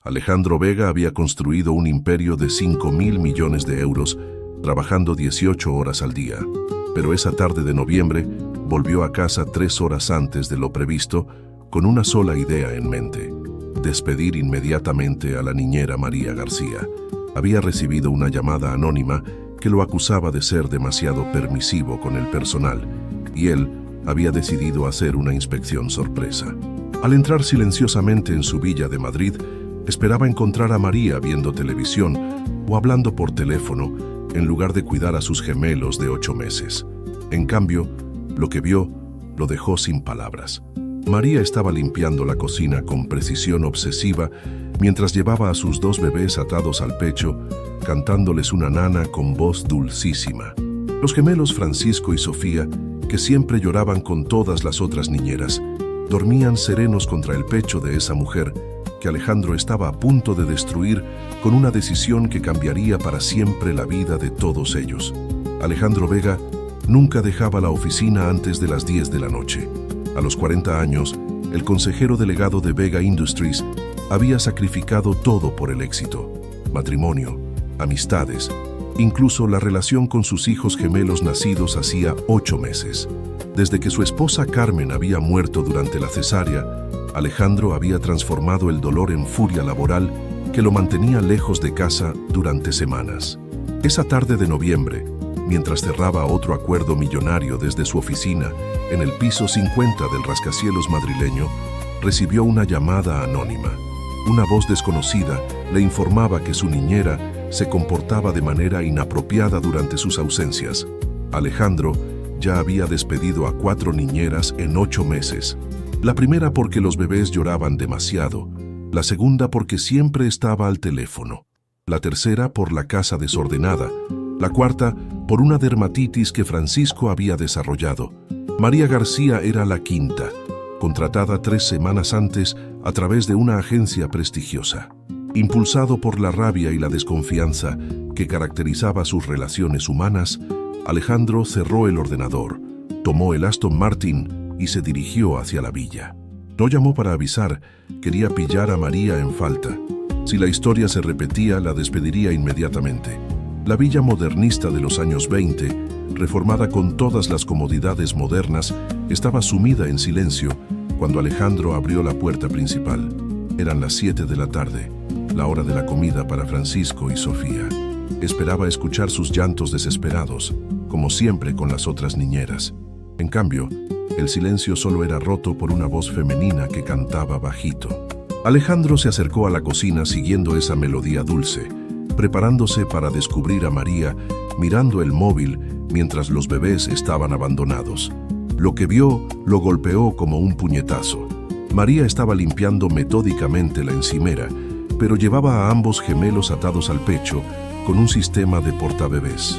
Alejandro Vega había construido un imperio de 5.000 millones de euros, trabajando 18 horas al día. Pero esa tarde de noviembre volvió a casa 3 horas antes de lo previsto, con una sola idea en mente: despedir inmediatamente a la niñera María García. Había recibido una llamada anónima que lo acusaba de ser demasiado permisivo con el personal, y él había decidido hacer una inspección sorpresa. Al entrar silenciosamente en su villa de Madrid, esperaba encontrar a María viendo televisión o hablando por teléfono, en lugar de cuidar a sus gemelos de 8 meses. En cambio, lo que vio lo dejó sin palabras. María estaba limpiando la cocina con precisión obsesiva mientras llevaba a sus 2 bebés atados al pecho, cantándoles una nana con voz dulcísima. Los gemelos Francisco y Sofía, que siempre lloraban con todas las otras niñeras, dormían serenos contra el pecho de esa mujer que Alejandro estaba a punto de destruir con una decisión que cambiaría para siempre la vida de todos ellos. Alejandro Vega nunca dejaba la oficina antes de las 10 de la noche. A los 40 años, el consejero delegado de Vega Industries había sacrificado todo por el éxito: matrimonio, amistades, incluso la relación con sus hijos gemelos nacidos hacía 8 meses. Desde que su esposa Carmen había muerto durante la cesárea, Alejandro había transformado el dolor en furia laboral que lo mantenía lejos de casa durante semanas. Esa tarde de noviembre, mientras cerraba otro acuerdo millonario desde su oficina en el piso 50 del rascacielos madrileño, recibió una llamada anónima. Una voz desconocida le informaba que su niñera se comportaba de manera inapropiada durante sus ausencias. Alejandro ya había despedido a 4 niñeras en 8 meses. La primera porque los bebés lloraban demasiado, la segunda porque siempre estaba al teléfono, la tercera por la casa desordenada, la cuarta por una dermatitis que Francisco había desarrollado. María García era la quinta, contratada 3 semanas antes a través de una agencia prestigiosa. Impulsado por la rabia y la desconfianza que caracterizaba sus relaciones humanas, Alejandro cerró el ordenador, tomó el Aston Martin y se dirigió hacia la villa. No llamó para avisar, quería pillar a María en falta. Si la historia se repetía, la despediría inmediatamente. La villa modernista de los años 20, reformada con todas las comodidades modernas, estaba sumida en silencio cuando Alejandro abrió la puerta principal. Eran las 7 de la tarde, la hora de la comida para Francisco y Sofía. Esperaba escuchar sus llantos desesperados, como siempre con las otras niñeras. En cambio, el silencio solo era roto por una voz femenina que cantaba bajito. Alejandro se acercó a la cocina siguiendo esa melodía dulce, preparándose para descubrir a María, mirando el móvil mientras los bebés estaban abandonados. Lo que vio lo golpeó como un puñetazo. María estaba limpiando metódicamente la encimera, pero llevaba a ambos gemelos atados al pecho con un sistema de portabebés.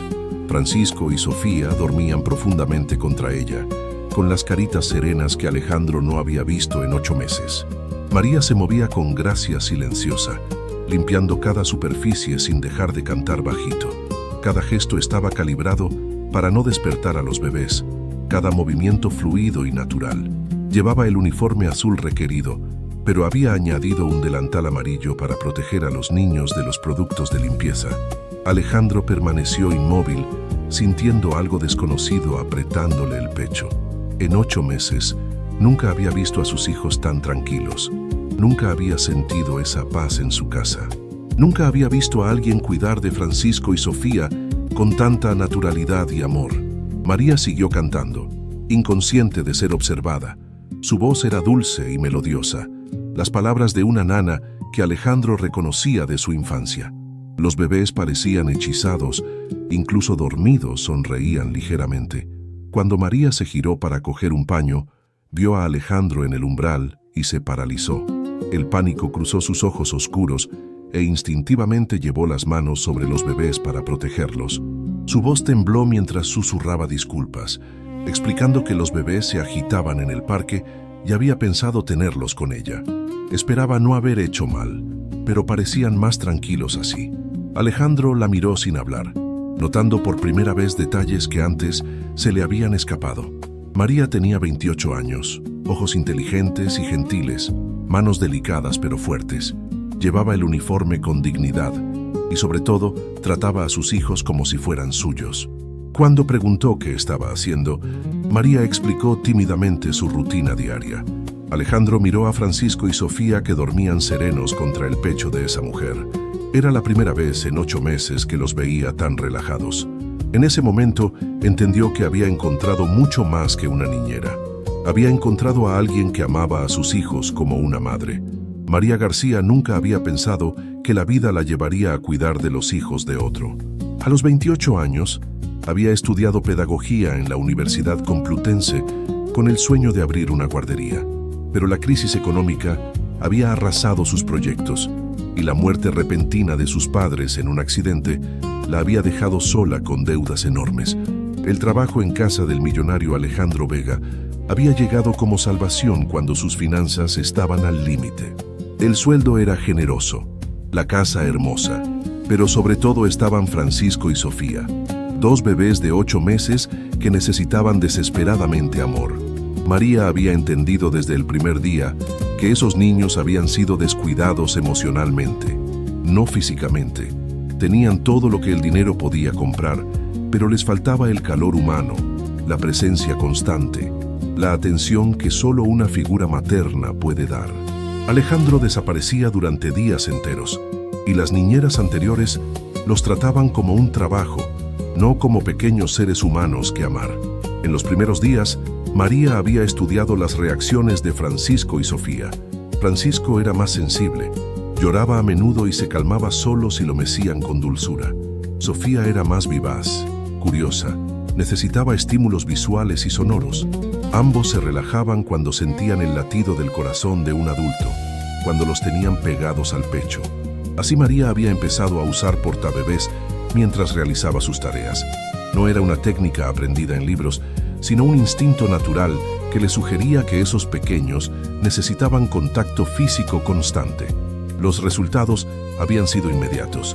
Francisco y Sofía dormían profundamente contra ella, con las caritas serenas que Alejandro no había visto en 8 meses. María se movía con gracia silenciosa, limpiando cada superficie sin dejar de cantar bajito. Cada gesto estaba calibrado para no despertar a los bebés, cada movimiento fluido y natural. Llevaba el uniforme azul requerido, pero había añadido un delantal amarillo para proteger a los niños de los productos de limpieza. Alejandro permaneció inmóvil, sintiendo algo desconocido apretándole el pecho. En 8 meses, nunca había visto a sus hijos tan tranquilos. Nunca había sentido esa paz en su casa. Nunca había visto a alguien cuidar de Francisco y Sofía con tanta naturalidad y amor. María siguió cantando, inconsciente de ser observada. Su voz era dulce y melodiosa, las palabras de una nana que Alejandro reconocía de su infancia. Los bebés parecían hechizados, incluso dormidos sonreían ligeramente. Cuando María se giró para coger un paño, vio a Alejandro en el umbral y se paralizó. El pánico cruzó sus ojos oscuros e instintivamente llevó las manos sobre los bebés para protegerlos. Su voz tembló mientras susurraba disculpas, explicando que los bebés se agitaban en el parque y había pensado tenerlos con ella. Esperaba no haber hecho mal, pero parecían más tranquilos así. Alejandro la miró sin hablar, notando por primera vez detalles que antes se le habían escapado. María tenía 28 años, ojos inteligentes y gentiles, manos delicadas pero fuertes. llevaba el uniforme con dignidad y sobre todo trataba a sus hijos como si fueran suyos. Cuando preguntó qué estaba haciendo, María explicó tímidamente su rutina diaria. Alejandro miró a Francisco y Sofía que dormían serenos contra el pecho de esa mujer. Era la primera vez en 8 meses que los veía tan relajados. En ese momento entendió que había encontrado mucho más que una niñera. Había encontrado a alguien que amaba a sus hijos como una madre. María García nunca había pensado que la vida la llevaría a cuidar de los hijos de otro. A los 28 años, había estudiado pedagogía en la Universidad Complutense con el sueño de abrir una guardería. Pero la crisis económica había arrasado sus proyectos y la muerte repentina de sus padres en un accidente la había dejado sola con deudas enormes. El trabajo en casa del millonario Alejandro Vega había llegado como salvación cuando sus finanzas estaban al límite. El sueldo era generoso, la casa hermosa, pero sobre todo estaban Francisco y Sofía, 2 bebés de 8 meses que necesitaban desesperadamente amor. María había entendido desde el primer día que esos niños habían sido descuidados emocionalmente, no físicamente. Tenían todo lo que el dinero podía comprar, pero les faltaba el calor humano, la presencia constante, la atención que solo una figura materna puede dar. Alejandro desaparecía durante días enteros, y las niñeras anteriores los trataban como un trabajo, no como pequeños seres humanos que amar. En los primeros días, María había estudiado las reacciones de Francisco y Sofía. Francisco era más sensible, lloraba a menudo y se calmaba solo si lo mecían con dulzura. Sofía era más vivaz, curiosa, necesitaba estímulos visuales y sonoros. Ambos se relajaban cuando sentían el latido del corazón de un adulto, cuando los tenían pegados al pecho. Así María había empezado a usar portabebés mientras realizaba sus tareas. No era una técnica aprendida en libros, sino un instinto natural que le sugería que esos pequeños necesitaban contacto físico constante. Los resultados habían sido inmediatos.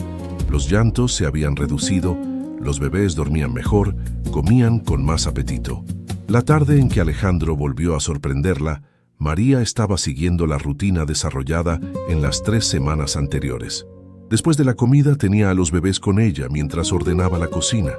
Los llantos se habían reducido, los bebés dormían mejor, comían con más apetito. La tarde en que Alejandro volvió a sorprenderla, María estaba siguiendo la rutina desarrollada en las 3 semanas anteriores. Después de la comida tenía a los bebés con ella mientras ordenaba la cocina.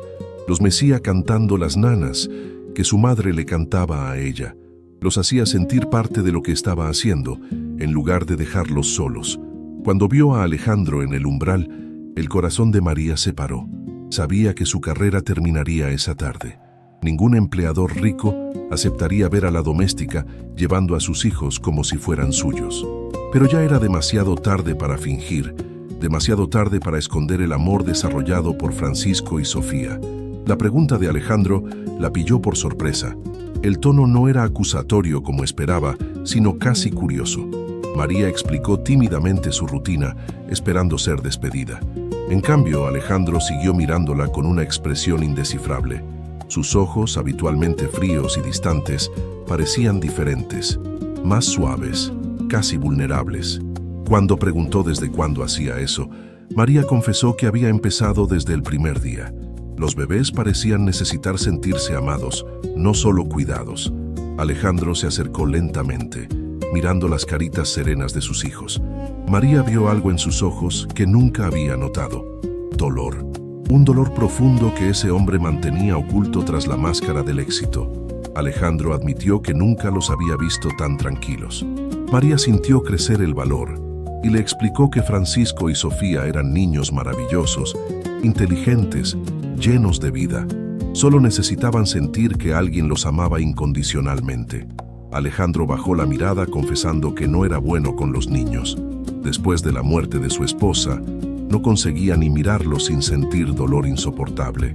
Los mecía cantando las nanas que su madre le cantaba a ella. Los hacía sentir parte de lo que estaba haciendo, en lugar de dejarlos solos. Cuando vio a Alejandro en el umbral, el corazón de María se paró. Sabía que su carrera terminaría esa tarde. Ningún empleador rico aceptaría ver a la doméstica llevando a sus hijos como si fueran suyos. Pero ya era demasiado tarde para fingir, demasiado tarde para esconder el amor desarrollado por Francisco y Sofía. La pregunta de Alejandro la pilló por sorpresa. El tono no era acusatorio como esperaba, sino casi curioso. María explicó tímidamente su rutina, esperando ser despedida. En cambio, Alejandro siguió mirándola con una expresión indescifrable. Sus ojos, habitualmente fríos y distantes, parecían diferentes, más suaves, casi vulnerables. Cuando preguntó desde cuándo hacía eso, María confesó que había empezado desde el primer día. Los bebés parecían necesitar sentirse amados, no solo cuidados. Alejandro se acercó lentamente, mirando las caritas serenas de sus hijos. María vio algo en sus ojos que nunca había notado: dolor. Un dolor profundo que ese hombre mantenía oculto tras la máscara del éxito. Alejandro admitió que nunca los había visto tan tranquilos. María sintió crecer el valor y le explicó que Francisco y Sofía eran niños maravillosos, inteligentes, llenos de vida. Solo necesitaban sentir que alguien los amaba incondicionalmente. Alejandro bajó la mirada confesando que no era bueno con los niños. Después de la muerte de su esposa, no conseguía ni mirarlos sin sentir dolor insoportable.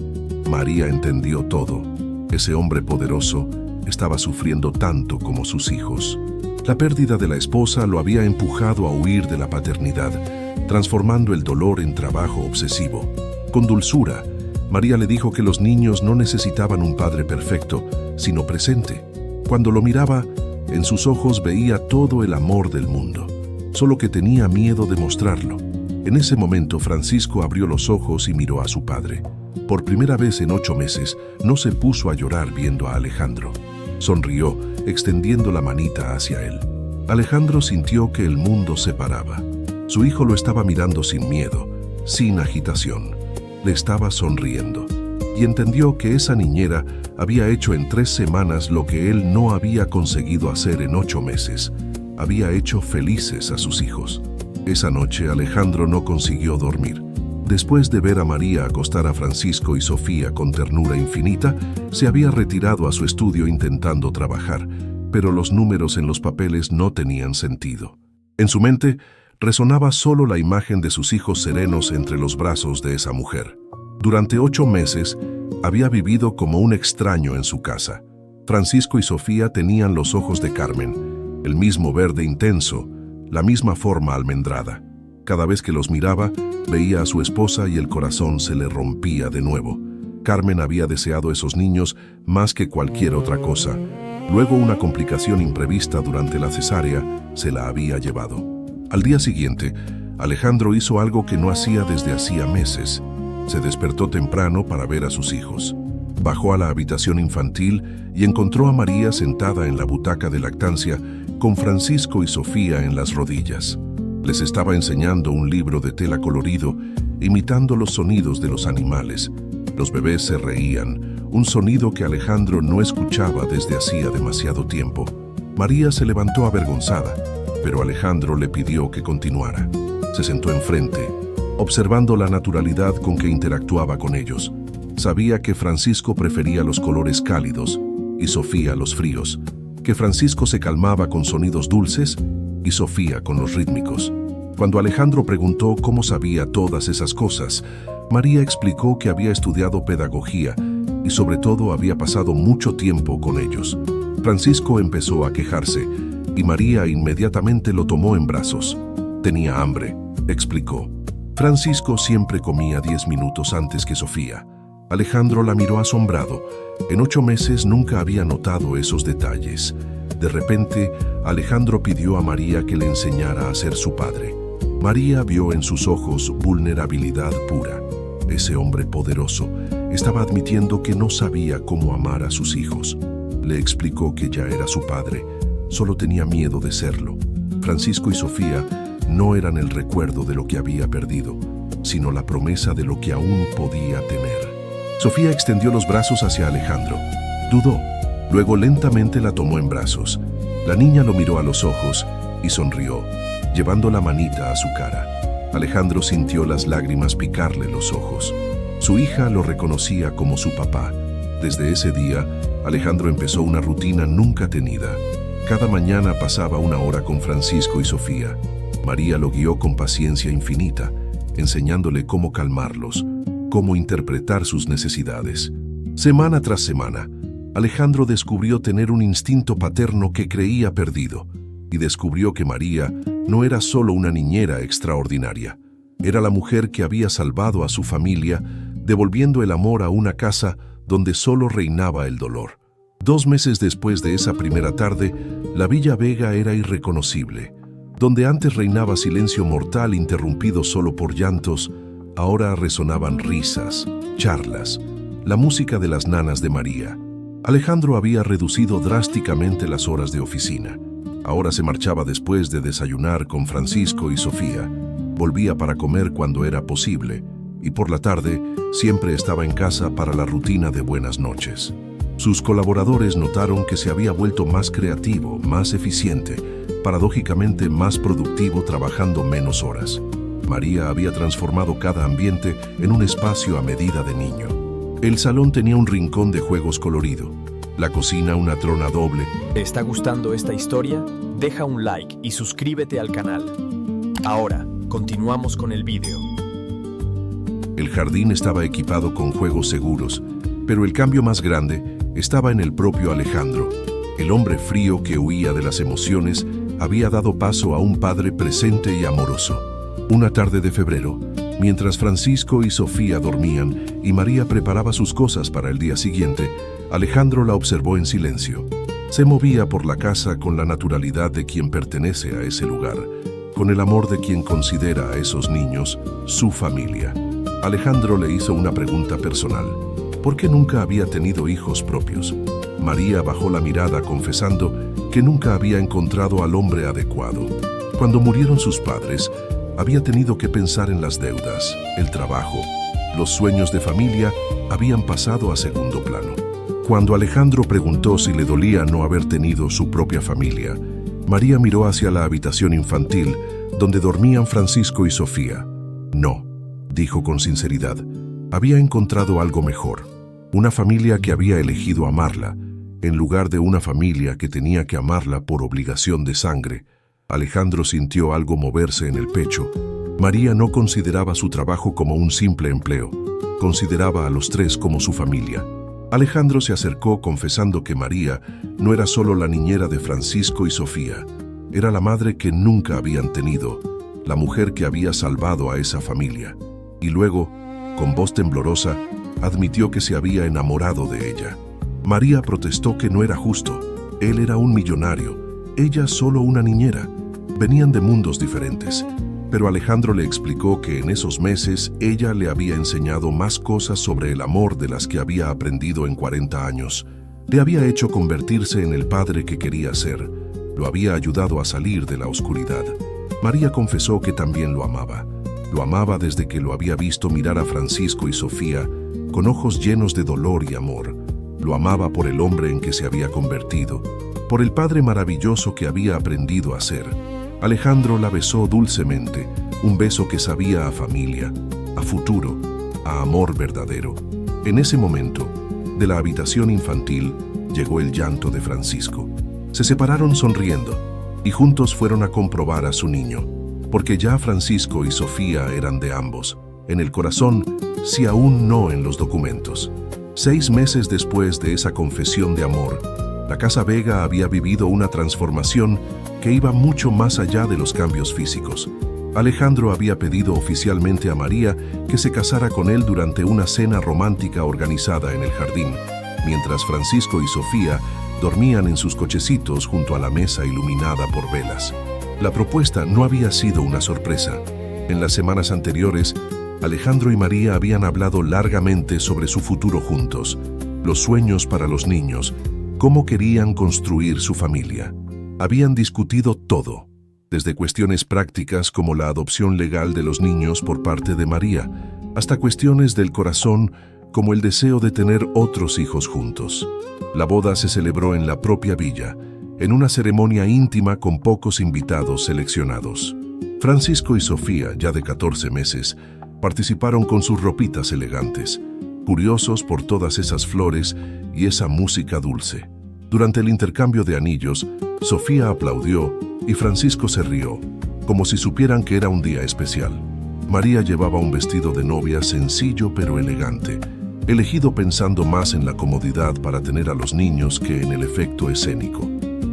María entendió todo. Ese hombre poderoso estaba sufriendo tanto como sus hijos. La pérdida de la esposa lo había empujado a huir de la paternidad, transformando el dolor en trabajo obsesivo. Con dulzura, María le dijo que los niños no necesitaban un padre perfecto, sino presente. Cuando lo miraba, en sus ojos veía todo el amor del mundo, solo que tenía miedo de mostrarlo. En ese momento, Francisco abrió los ojos y miró a su padre. Por primera vez en 8 meses, no se puso a llorar viendo a Alejandro. Sonrió, extendiendo la manita hacia él. Alejandro sintió que el mundo se paraba. Su hijo lo estaba mirando sin miedo, sin agitación. Le estaba sonriendo y entendió que esa niñera había hecho en 3 semanas lo que él no había conseguido hacer en 8 meses. Había hecho felices a sus hijos. Esa noche Alejandro no consiguió dormir. Después de ver a María acostar a Francisco y Sofía con ternura infinita, se había retirado a su estudio intentando trabajar, pero los números en los papeles no tenían sentido. En su mente resonaba solo la imagen de sus hijos serenos entre los brazos de esa mujer. Durante 8 meses había vivido como un extraño en su casa. Francisco y Sofía tenían los ojos de Carmen, el mismo verde intenso, la misma forma almendrada. Cada vez que los miraba, veía a su esposa y el corazón se le rompía de nuevo. Carmen había deseado esos niños más que cualquier otra cosa. Luego una complicación imprevista durante la cesárea se la había llevado. Al día siguiente, Alejandro hizo algo que no hacía desde hacía meses. Se despertó temprano para ver a sus hijos. Bajó a la habitación infantil y encontró a María sentada en la butaca de lactancia con Francisco y Sofía en las rodillas. Les estaba enseñando un libro de tela colorido, imitando los sonidos de los animales. Los bebés se reían, un sonido que Alejandro no escuchaba desde hacía demasiado tiempo. María se levantó avergonzada, pero Alejandro le pidió que continuara. Se sentó enfrente, observando la naturalidad con que interactuaba con ellos. Sabía que Francisco prefería los colores cálidos y Sofía los fríos, que Francisco se calmaba con sonidos dulces y Sofía con los rítmicos. Cuando Alejandro preguntó cómo sabía todas esas cosas, María explicó que había estudiado pedagogía y sobre todo había pasado mucho tiempo con ellos. Francisco empezó a quejarse y María inmediatamente lo tomó en brazos. Tenía hambre, explicó. Francisco siempre comía 10 minutos antes que Sofía. Alejandro la miró asombrado. En 8 meses nunca había notado esos detalles. De repente, Alejandro pidió a María que le enseñara a ser su padre. María vio en sus ojos vulnerabilidad pura. Ese hombre poderoso estaba admitiendo que no sabía cómo amar a sus hijos. Le explicó que ya era su padre, solo tenía miedo de serlo. Francisco y Sofía no eran el recuerdo de lo que había perdido, sino la promesa de lo que aún podía tener. Sofía extendió los brazos hacia Alejandro. Dudó. Luego lentamente la tomó en brazos. La niña lo miró a los ojos y sonrió, llevando la manita a su cara. Alejandro sintió las lágrimas picarle los ojos. Su hija lo reconocía como su papá. Desde ese día, Alejandro empezó una rutina nunca tenida. Cada mañana pasaba 1 hora con Francisco y Sofía. María lo guió con paciencia infinita, enseñándole cómo calmarlos, cómo interpretar sus necesidades. Semana tras semana, Alejandro descubrió tener un instinto paterno que creía perdido y descubrió que María no era solo una niñera extraordinaria. Era la mujer que había salvado a su familia, devolviendo el amor a una casa donde solo reinaba el dolor. 2 meses después de esa primera tarde, la Villa Vega era irreconocible. Donde antes reinaba silencio mortal interrumpido solo por llantos, ahora resonaban risas, charlas, la música de las nanas de María. Alejandro había reducido drásticamente las horas de oficina. Ahora se marchaba después de desayunar con Francisco y Sofía. Volvía para comer cuando era posible y por la tarde siempre estaba en casa para la rutina de buenas noches. Sus colaboradores notaron que se había vuelto más creativo, más eficiente, paradójicamente más productivo trabajando menos horas. María había transformado cada ambiente en un espacio a medida de niño. El salón tenía un rincón de juegos colorido, la cocina una trona doble. ¿Te está gustando esta historia? Deja un like y suscríbete al canal. Ahora, continuamos con el vídeo. El jardín estaba equipado con juegos seguros, pero el cambio más grande estaba en el propio Alejandro. El hombre frío que huía de las emociones había dado paso a un padre presente y amoroso. Una tarde de febrero, mientras Francisco y Sofía dormían y María preparaba sus cosas para el día siguiente, Alejandro la observó en silencio. Se movía por la casa con la naturalidad de quien pertenece a ese lugar, con el amor de quien considera a esos niños su familia. Alejandro le hizo una pregunta personal. ¿Por qué nunca había tenido hijos propios? María bajó la mirada confesando que nunca había encontrado al hombre adecuado. Cuando murieron sus padres, Había tenido que pensar en las deudas, el trabajo. Los sueños de familia habían pasado a segundo plano. Cuando Alejandro preguntó si le dolía no haber tenido su propia familia, María miró hacia la habitación infantil donde dormían Francisco y Sofía. No, dijo con sinceridad. Había encontrado algo mejor. Una familia que había elegido amarla, en lugar de una familia que tenía que amarla por obligación de sangre. Alejandro sintió algo moverse en el pecho. María no consideraba su trabajo como un simple empleo. Consideraba a los tres como su familia. Alejandro se acercó confesando que María no era solo la niñera de Francisco y Sofía. Era la madre que nunca habían tenido, la mujer que había salvado a esa familia. Y luego, con voz temblorosa, admitió que se había enamorado de ella. María protestó que no era justo. Él era un millonario, ella solo una niñera. Venían de mundos diferentes. Pero Alejandro le explicó que en esos meses ella le había enseñado más cosas sobre el amor de las que había aprendido en 40 años. Le había hecho convertirse en el padre que quería ser. Lo había ayudado a salir de la oscuridad. María confesó que también lo amaba. Lo amaba desde que lo había visto mirar a Francisco y Sofía con ojos llenos de dolor y amor. Lo amaba por el hombre en que se había convertido, por el padre maravilloso que había aprendido a ser. Alejandro la besó dulcemente, un beso que sabía a familia, a futuro, a amor verdadero. En ese momento, de la habitación infantil, llegó el llanto de Francisco. Se separaron sonriendo y juntos fueron a comprobar a su niño, porque ya Francisco y Sofía eran de ambos, en el corazón, si aún no en los documentos. 6 meses después de esa confesión de amor, la Casa Vega había vivido una transformación que iba mucho más allá de los cambios físicos. Alejandro había pedido oficialmente a María que se casara con él durante una cena romántica organizada en el jardín, mientras Francisco y Sofía dormían en sus cochecitos junto a la mesa iluminada por velas. La propuesta no había sido una sorpresa. En las semanas anteriores, Alejandro y María habían hablado largamente sobre su futuro juntos, los sueños para los niños, cómo querían construir su familia. Habían discutido todo, desde cuestiones prácticas como la adopción legal de los niños por parte de María, hasta cuestiones del corazón como el deseo de tener otros hijos juntos. La boda se celebró en la propia villa, en una ceremonia íntima con pocos invitados seleccionados. Francisco y Sofía, ya de 14 meses, participaron con sus ropitas elegantes, curiosos por todas esas flores y esa música dulce. Durante el intercambio de anillos, Sofía aplaudió y Francisco se rió, como si supieran que era un día especial. María llevaba un vestido de novia sencillo pero elegante, elegido pensando más en la comodidad para tener a los niños que en el efecto escénico.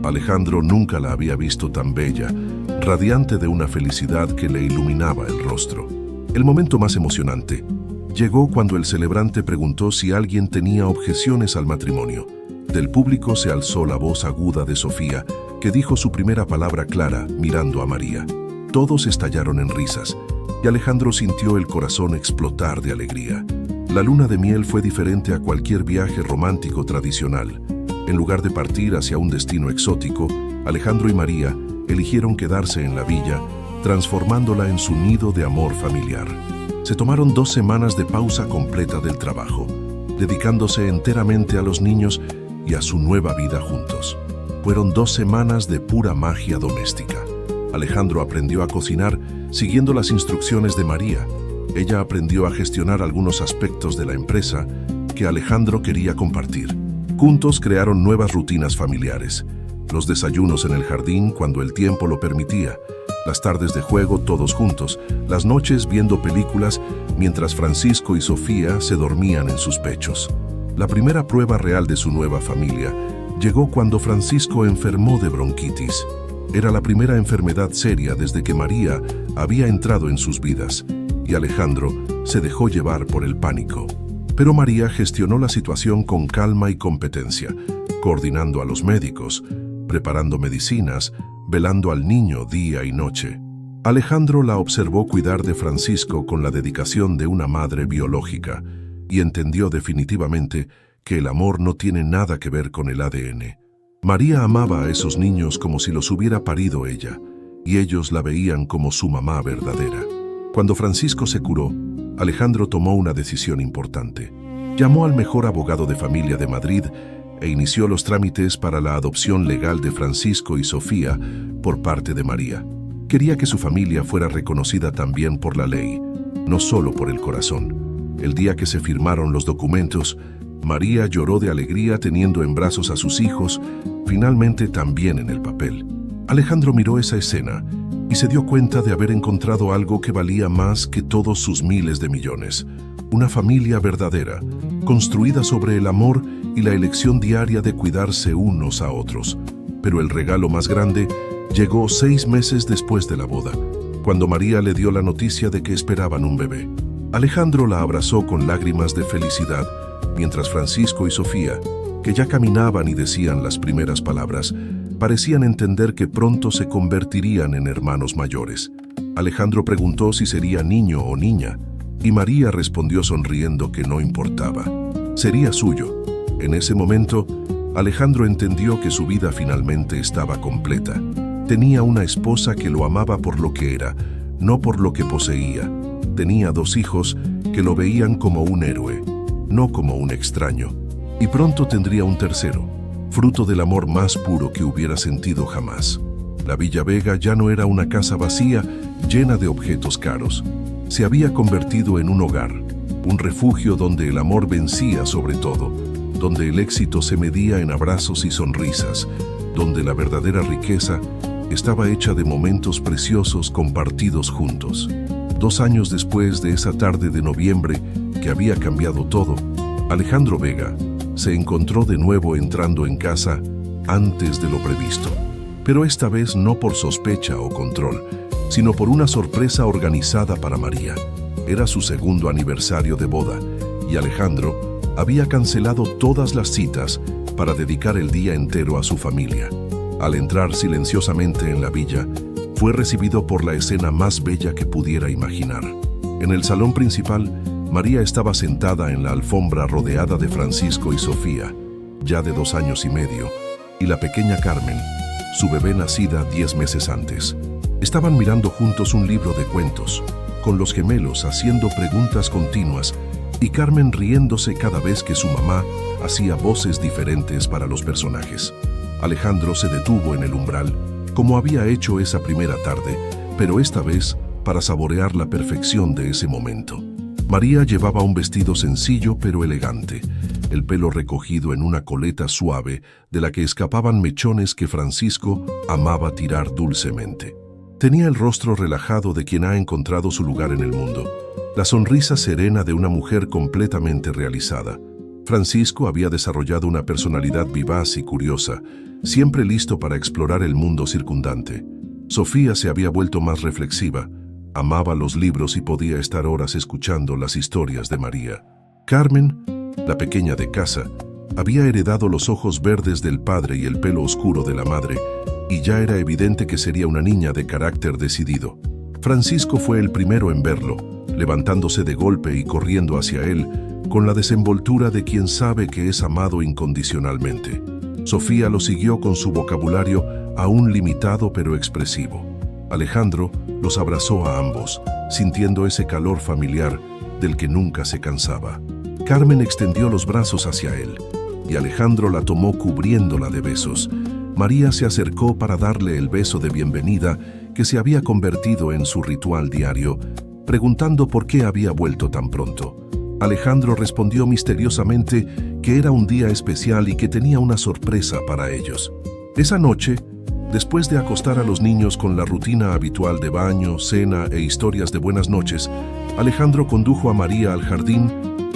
Alejandro nunca la había visto tan bella, radiante de una felicidad que le iluminaba el rostro. El momento más emocionante llegó cuando el celebrante preguntó si alguien tenía objeciones al matrimonio. Del público se alzó la voz aguda de Sofía, que dijo su primera palabra clara mirando a María. Todos estallaron en risas, y Alejandro sintió el corazón explotar de alegría. La luna de miel fue diferente a cualquier viaje romántico tradicional. En lugar de partir hacia un destino exótico, Alejandro y María eligieron quedarse en la villa, transformándola en su nido de amor familiar. Se tomaron 2 semanas de pausa completa del trabajo, dedicándose enteramente a los niños y a su nueva vida juntos. Fueron 2 semanas de pura magia doméstica. Alejandro aprendió a cocinar siguiendo las instrucciones de María. Ella aprendió a gestionar algunos aspectos de la empresa que Alejandro quería compartir. Juntos crearon nuevas rutinas familiares. Los desayunos en el jardín cuando el tiempo lo permitía, las tardes de juego todos juntos, las noches viendo películas mientras Francisco y Sofía se dormían en sus pechos. La primera prueba real de su nueva familia llegó cuando Francisco enfermó de bronquitis. Era la primera enfermedad seria desde que María había entrado en sus vidas, y Alejandro se dejó llevar por el pánico. Pero María gestionó la situación con calma y competencia, coordinando a los médicos, preparando medicinas, velando al niño día y noche. Alejandro la observó cuidar de Francisco con la dedicación de una madre biológica y entendió definitivamente que el amor no tiene nada que ver con el ADN. María amaba a esos niños como si los hubiera parido ella, y ellos la veían como su mamá verdadera. Cuando Francisco se curó, Alejandro tomó una decisión importante. Llamó al mejor abogado de familia de Madrid e inició los trámites para la adopción legal de Francisco y Sofía por parte de María. Quería que su familia fuera reconocida también por la ley, no solo por el corazón. El día que se firmaron los documentos, María lloró de alegría teniendo en brazos a sus hijos, finalmente también en el papel. Alejandro miró esa escena y se dio cuenta de haber encontrado algo que valía más que todos sus miles de millones. Una familia verdadera, construida sobre el amor y la elección diaria de cuidarse unos a otros. Pero el regalo más grande llegó 6 meses después de la boda, cuando María le dio la noticia de que esperaban un bebé. Alejandro la abrazó con lágrimas de felicidad, mientras Francisco y Sofía, que ya caminaban y decían las primeras palabras, parecían entender que pronto se convertirían en hermanos mayores. Alejandro preguntó si sería niño o niña, y María respondió sonriendo que no importaba. Sería suyo. En ese momento, Alejandro entendió que su vida finalmente estaba completa. Tenía una esposa que lo amaba por lo que era, no por lo que poseía. Tenía 2 hijos que lo veían como un héroe, no como un extraño. Y pronto tendría un tercero, fruto del amor más puro que hubiera sentido jamás. La Villa Vega ya no era una casa vacía, llena de objetos caros. Se había convertido en un hogar, un refugio donde el amor vencía sobre todo, donde el éxito se medía en abrazos y sonrisas, donde la verdadera riqueza estaba hecha de momentos preciosos compartidos juntos. 2 años después de esa tarde de noviembre que había cambiado todo, Alejandro Vega se encontró de nuevo entrando en casa antes de lo previsto. Pero esta vez no por sospecha o control, sino por una sorpresa organizada para María. Era su 2º aniversario de boda, y Alejandro había cancelado todas las citas para dedicar el día entero a su familia. Al entrar silenciosamente en la villa, fue recibido por la escena más bella que pudiera imaginar. En el salón principal, María estaba sentada en la alfombra rodeada de Francisco y Sofía, ya de 2 años y medio, y la pequeña Carmen, su bebé nacida 10 meses antes. Estaban mirando juntos un libro de cuentos, con los gemelos haciendo preguntas continuas y Carmen riéndose cada vez que su mamá hacía voces diferentes para los personajes. Alejandro se detuvo en el umbral, como había hecho esa primera tarde, pero esta vez para saborear la perfección de ese momento. María llevaba un vestido sencillo pero elegante, el pelo recogido en una coleta suave de la que escapaban mechones que Francisco amaba tirar dulcemente. Tenía el rostro relajado de quien ha encontrado su lugar en el mundo, la sonrisa serena de una mujer completamente realizada. Francisco había desarrollado una personalidad vivaz y curiosa, siempre listo para explorar el mundo circundante. Sofía se había vuelto más reflexiva, amaba los libros y podía estar horas escuchando las historias de María. Carmen, la pequeña de casa, había heredado los ojos verdes del padre y el pelo oscuro de la madre, y ya era evidente que sería una niña de carácter decidido. Francisco fue el primero en verlo, levantándose de golpe y corriendo hacia él, con la desenvoltura de quien sabe que es amado incondicionalmente. Sofía lo siguió con su vocabulario aún limitado pero expresivo. Alejandro los abrazó a ambos, sintiendo ese calor familiar del que nunca se cansaba. Carmen extendió los brazos hacia él, y Alejandro la tomó cubriéndola de besos. María se acercó para darle el beso de bienvenida que se había convertido en su ritual diario, preguntando por qué había vuelto tan pronto. Alejandro respondió misteriosamente que era un día especial y que tenía una sorpresa para ellos. Esa noche, después de acostar a los niños con la rutina habitual de baño, cena e historias de buenas noches, Alejandro condujo a María al jardín,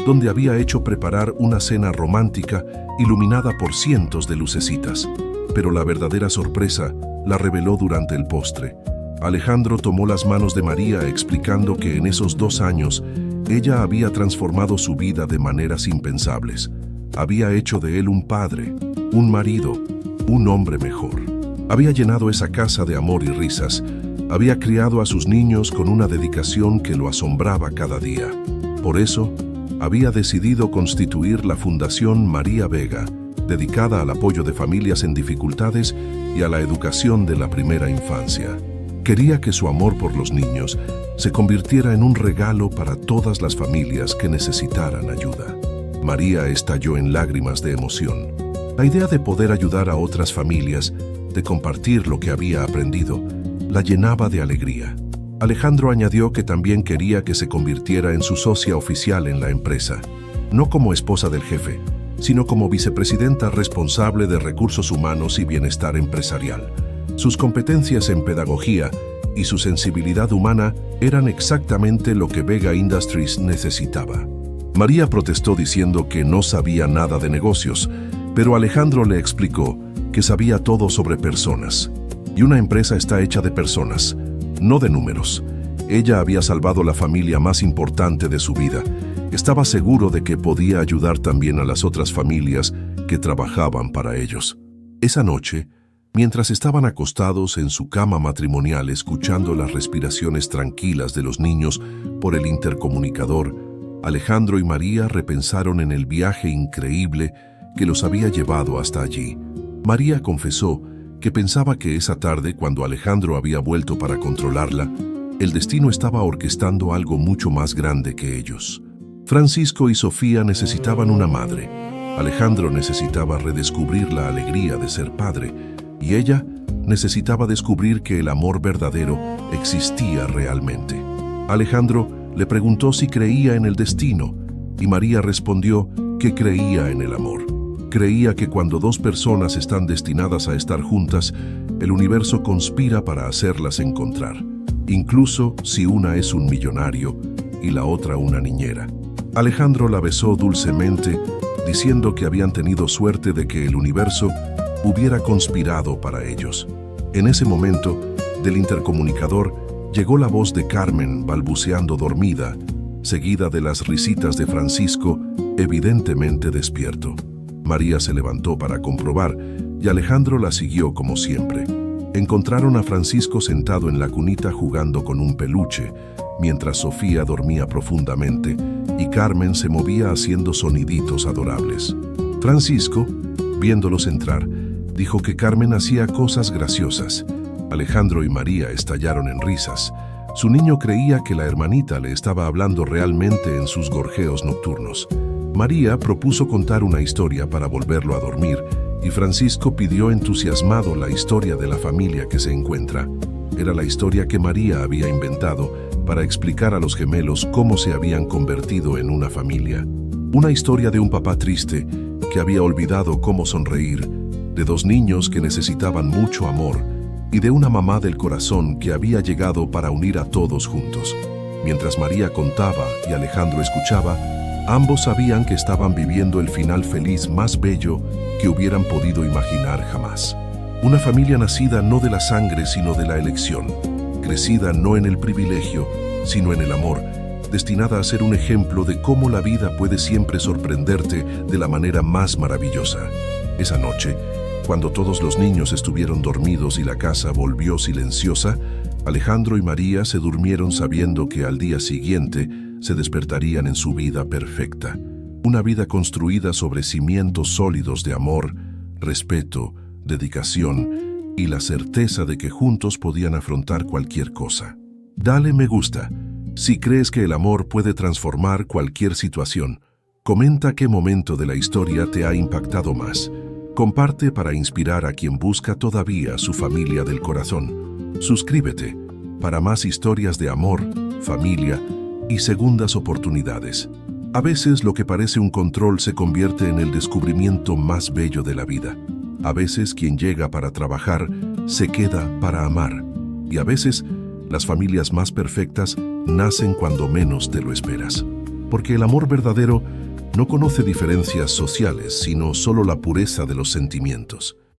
donde había hecho preparar una cena romántica iluminada por cientos de lucecitas. Pero la verdadera sorpresa la reveló durante el postre. Alejandro tomó las manos de María explicando que en esos 2 años ella había transformado su vida de maneras impensables. Había hecho de él un padre, un marido, un hombre mejor. Había llenado esa casa de amor y risas. Había criado a sus niños con una dedicación que lo asombraba cada día. Por eso, había decidido constituir la Fundación María Vega, dedicada al apoyo de familias en dificultades y a la educación de la primera infancia. Quería que su amor por los niños se convirtiera en un regalo para todas las familias que necesitaran ayuda. María estalló en lágrimas de emoción. La idea de poder ayudar a otras familias, de compartir lo que había aprendido, la llenaba de alegría. Alejandro añadió que también quería que se convirtiera en su socia oficial en la empresa, no como esposa del jefe, sino como vicepresidenta responsable de recursos humanos y bienestar empresarial. Sus competencias en pedagogía y su sensibilidad humana eran exactamente lo que Vega Industries necesitaba. María protestó diciendo que no sabía nada de negocios, pero Alejandro le explicó que sabía todo sobre personas. Y una empresa está hecha de personas, no de números. Ella había salvado la familia más importante de su vida. Estaba seguro de que podía ayudar también a las otras familias que trabajaban para ellos. Esa noche, mientras estaban acostados en su cama matrimonial escuchando las respiraciones tranquilas de los niños por el intercomunicador, Alejandro y María repensaron en el viaje increíble que los había llevado hasta allí. María confesó que pensaba que esa tarde, cuando Alejandro había vuelto para controlarla, el destino estaba orquestando algo mucho más grande que ellos. Francisco y Sofía necesitaban una madre. Alejandro necesitaba redescubrir la alegría de ser padre, y ella necesitaba descubrir que el amor verdadero existía realmente. Alejandro le preguntó si creía en el destino, y María respondió que creía en el amor. Creía que cuando dos personas están destinadas a estar juntas, el universo conspira para hacerlas encontrar, incluso si una es un millonario y la otra una niñera. Alejandro la besó dulcemente, diciendo que habían tenido suerte de que el universo hubiera conspirado para ellos. En ese momento, del intercomunicador, llegó la voz de Carmen balbuceando dormida, seguida de las risitas de Francisco, evidentemente despierto. María se levantó para comprobar y Alejandro la siguió como siempre. Encontraron a Francisco sentado en la cunita jugando con un peluche, mientras Sofía dormía profundamente y Carmen se movía haciendo soniditos adorables. Francisco, viéndolos entrar, dijo que Carmen hacía cosas graciosas. Alejandro y María estallaron en risas. Su niño creía que la hermanita le estaba hablando realmente en sus gorjeos nocturnos. María propuso contar una historia para volverlo a dormir y Francisco pidió entusiasmado la historia de la familia que se encuentra. Era la historia que María había inventado para explicar a los gemelos cómo se habían convertido en una familia. Una historia de un papá triste que había olvidado cómo sonreír, de dos niños que necesitaban mucho amor y de una mamá del corazón que había llegado para unir a todos juntos. Mientras María contaba y Alejandro escuchaba, ambos sabían que estaban viviendo el final feliz más bello que hubieran podido imaginar jamás. Una familia nacida no de la sangre sino de la elección, crecida no en el privilegio sino en el amor, destinada a ser un ejemplo de cómo la vida puede siempre sorprenderte de la manera más maravillosa. Esa noche, cuando todos los niños estuvieron dormidos y la casa volvió silenciosa, Alejandro y María se durmieron sabiendo que al día siguiente se despertarían en su vida perfecta. Una vida construida sobre cimientos sólidos de amor, respeto, dedicación y la certeza de que juntos podían afrontar cualquier cosa. Dale me gusta si crees que el amor puede transformar cualquier situación. Comenta qué momento de la historia te ha impactado más. Comparte para inspirar a quien busca todavía su familia del corazón. Suscríbete para más historias de amor, familia y segundas oportunidades. A veces lo que parece un control se convierte en el descubrimiento más bello de la vida. A veces quien llega para trabajar se queda para amar. Y a veces las familias más perfectas nacen cuando menos te lo esperas. Porque el amor verdadero no conoce diferencias sociales, sino solo la pureza de los sentimientos.